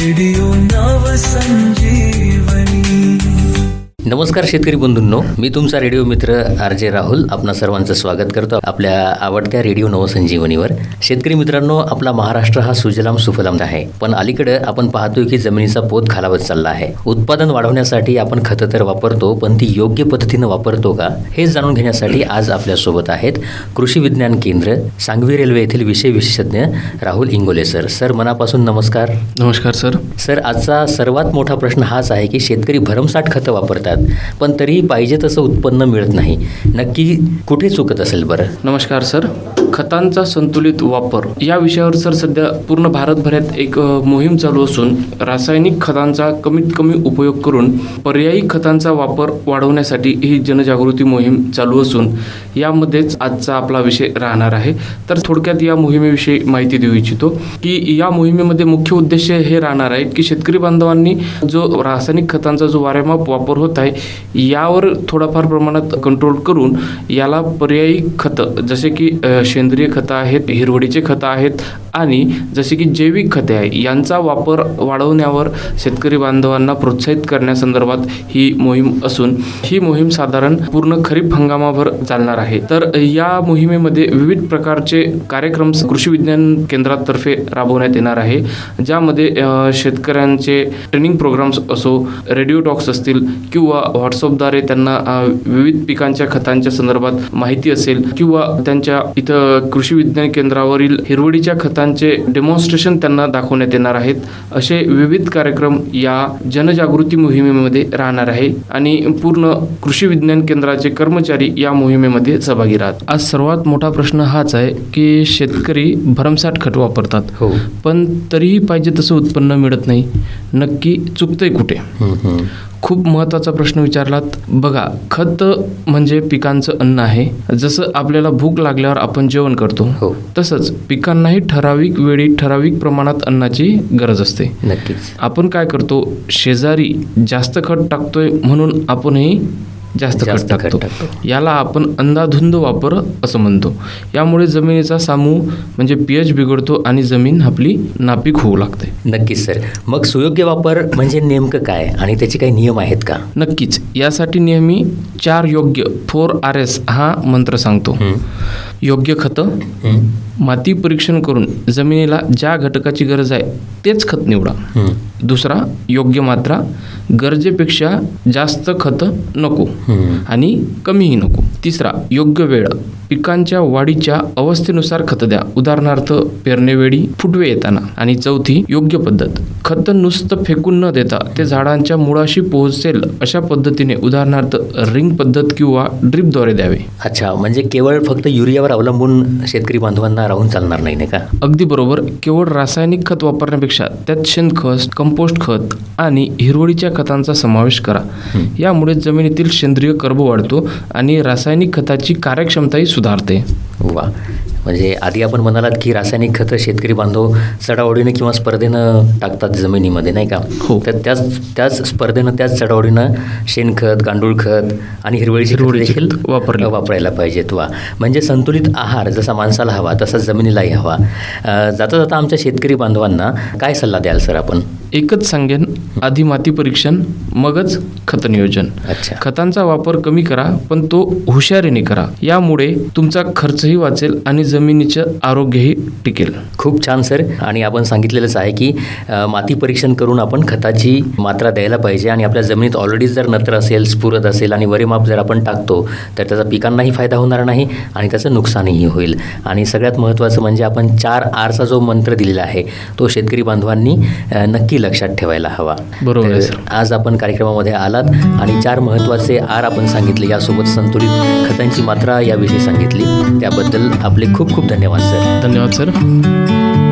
Radio नवसंजीवनी. नमस्कार शेतकरी बंधूंनो, मी तुमचा रेडिओ मित्र RJ राहुल आपणा सर्वांचं स्वागत करतो आपल्या आवडत्या रेडिओ नवसंजीवनीवर. शेतकरी मित्रांनो, आपला महाराष्ट्र हा सुजलाम सुफलाम आहे, पण अलीकडे आपण पाहतोय की जमिनीचा पोत खालावत चालला आहे. उत्पादन वाढवण्यासाठी आपण खतं तर वापरतो, पण ती योग्य पद्धतीनं वापरतो का, हे जाणून घेण्यासाठी आज आपल्यासोबत आहेत कृषी विज्ञान केंद्र, सांगवी रेल्वे येथील विषय विशेषज्ञ राहुल इंगोले सर. सर, मनापासून नमस्कार. नमस्कार सर. सर, आजचा सर्वात मोठा प्रश्न हाच आहे की शेतकरी भरमसाठ खतं वापरतात, पण तरीही पाहिजे तसं उत्पन्न मिळत नाही. नक्की कुठे चुकत असेल बरं? नमस्कार सर. खतांचा संतुलित वापर या विषयावर सर सध्या पूर्ण भारतभरात एक मोहीम चालू असून रासायनिक खतांचा कमीत कमी उपयोग करून पर्यायी खतांचा वापर वाढवण्यासाठी ही जनजागृती मोहीम चालू असून यामध्येच आजचा आपला विषय राहणार आहे. तर थोडक्यात या मोहिमेविषयी माहिती देऊ इच्छितो की या मोहिमेमध्ये मुख्य उद्देश हे राहणार आहे की शेतकरी बांधवांनी जो रासायनिक खतांचा जो वारेमाप वापर होत आहे यावर थोडाफार प्रमाणात कंट्रोल करून याला पर्यायी खतं जसे की सेंद्रिय खतं आहेत, हिरवळीचे खतं आहेत आणि जसे की जैविक खते आहे यांचा वापर वाढवण्यावर शेतकरी बांधवांना प्रोत्साहित करण्यासंदर्भात ही मोहीम असून ही मोहीम साधारण पूर्ण खरीप हंगामाभर चालणार आहे. तर या मोहिमेमध्ये विविध प्रकारचे कार्यक्रम कृषी विज्ञान केंद्रातर्फे राबवण्यात येणार आहे, ज्यामध्ये शेतकऱ्यांचे ट्रेनिंग प्रोग्राम्स असो, रेडिओ टॉक्स असतील किंवा व्हॉट्सअपद्वारे त्यांना विविध पिकांच्या खतांच्या संदर्भात माहिती असेल किंवा त्यांच्या इथं कृषी विज्ञान केंद्रावरील हिरवळीच्या खतांचे डेमॉन्स्ट्रेशन त्यांना दाखवण्यात येणार आहेत. असे विविध कार्यक्रम या जनजागृती मोहिमेमध्ये राहणार आहे आणि पूर्ण कृषी विज्ञान केंद्राचे कर्मचारी या मोहिमेमध्ये सहभागी राहतात. आज सर्वात मोठा प्रश्न हाच आहे की शेतकरी भरमसाठ खत वापरतात, पण तरीही पाहिजे तसं उत्पन्न मिळत नाही. नक्की चुकतंय कुठे? खूप महत्त्वाचा प्रश्न विचारलात. बघा, खत म्हणजे पिकांचं अन्न आहे. जसं आपल्याला भूक लागल्यावर आपण जेवण करतो, तसंच पिकांनाही ठराविक वेळी ठराविक प्रमाणात अन्नाची गरज असते. नक्कीच. आपण काय करतो, शेजारी जास्त खत टाकतोय म्हणून आपणही जास्त खत टाकतो. याला आपण अंधाधुंद वापर असं म्हणतो. यामुळे जमिनीचा सामू म्हणजे pH बिघडतो आणि जमीन आपली नापीक होऊ लागते. नक्कीच सर. मग सुयोग्य वापर म्हणजे नेमकं काय आणि त्याचे काही नियम आहेत का? नक्कीच. यासाठी नेहमी 4 योग्य 4Rs हा मंत्र सांगतो. योग्य खतं, माती परीक्षण करून जमिनीला ज्या घटकाची गरज आहे तेच खत निवडा. दुसरा, योग्य मात्रा, गरजेपेक्षा जास्त खतं नको आणि कमीही नको. तिसरा, योग्य वेळ, पिकांच्या वाढीच्या अवस्थेनुसार खतं द्या, उदाहरणार्थ पेरणेवेळी, फुटवे येताना. आणि चौथी, योग्य पद्धत, खतं नुसतं फेकून न देता ते झाडांच्या मुळाशी पोहोचेल अशा पद्धतीने, उदाहरणार्थ रिंग पद्धत किंवा ड्रिपद्वारे द्यावे. अच्छा, म्हणजे केवळ फक्त युरियावर अवलंबून शेतकरी बांधवांना राहून चालणार नाही का? अगदी बरोबर. केवळ रासायनिक खत वापरण्यापेक्षा त्यात शेणखत, कंपोस्ट खत आणि हिरवळीच्या खतांचा समावेश करा. यामुळे जमिनीतील सेंद्रिय कर्ब वाढतो आणि रासायनिक खताची कार्यक्षमताही सुधारते. वा, म्हणजे आधी आपण म्हणालात की रासायनिक खतं शेतकरी बांधव चढाओढीनं किंवा स्पर्धेनं टाकतात जमिनीमध्ये, नाही का? तर त्याच स्पर्धेनं, त्याच चढाओढीनं शेणखत, गांडूळ खत आणि हिरवळीची खतं देखील वापरायला पाहिजेत. वा, म्हणजे संतुलित आहार जसा माणसाला हवा तसा जमिनीलाही हवा. जाता जाता आमच्या शेतकरी बांधवांना काय सल्ला द्याल सर आपण? एकच सांगेन, आधी माती परीक्षण, मगच खत नियोजन. अच्छा. खतांचा वापर कमी करा, पण तो हुशारीने करा. यामुळे तुमचा खर्चही वाचेल आणि जमिनीचं आरोग्यही टिकेल. खूप छान सर. आणि आपण सांगितलेलंच आहे की माती परीक्षण करून आपण खताची मात्रा द्यायला पाहिजे आणि आपल्या जमिनीत ऑलरेडी जर नत्र असेल, स्फुरद असेल आणि वरेमाप जर आपण टाकतो तर त्याचा पिकांनाही फायदा होणार नाही आणि त्याचं नुकसानही होईल. आणि सगळ्यात महत्त्वाचं म्हणजे आपण 4Rचा जो मंत्र दिलेला आहे तो शेतकरी बांधवांनी नक्की लक्षात ठेवायला हवा. बरोबर. आज आपण कार्यक्रमामध्ये आलात आणि 4 महत्त्वाचे आर आपण सांगितले, यासोबत संतुलित खतांची मात्रा याविषयी सांगितली, त्याबद्दल आपले खूप खूप धन्यवाद सर. धन्यवाद सर.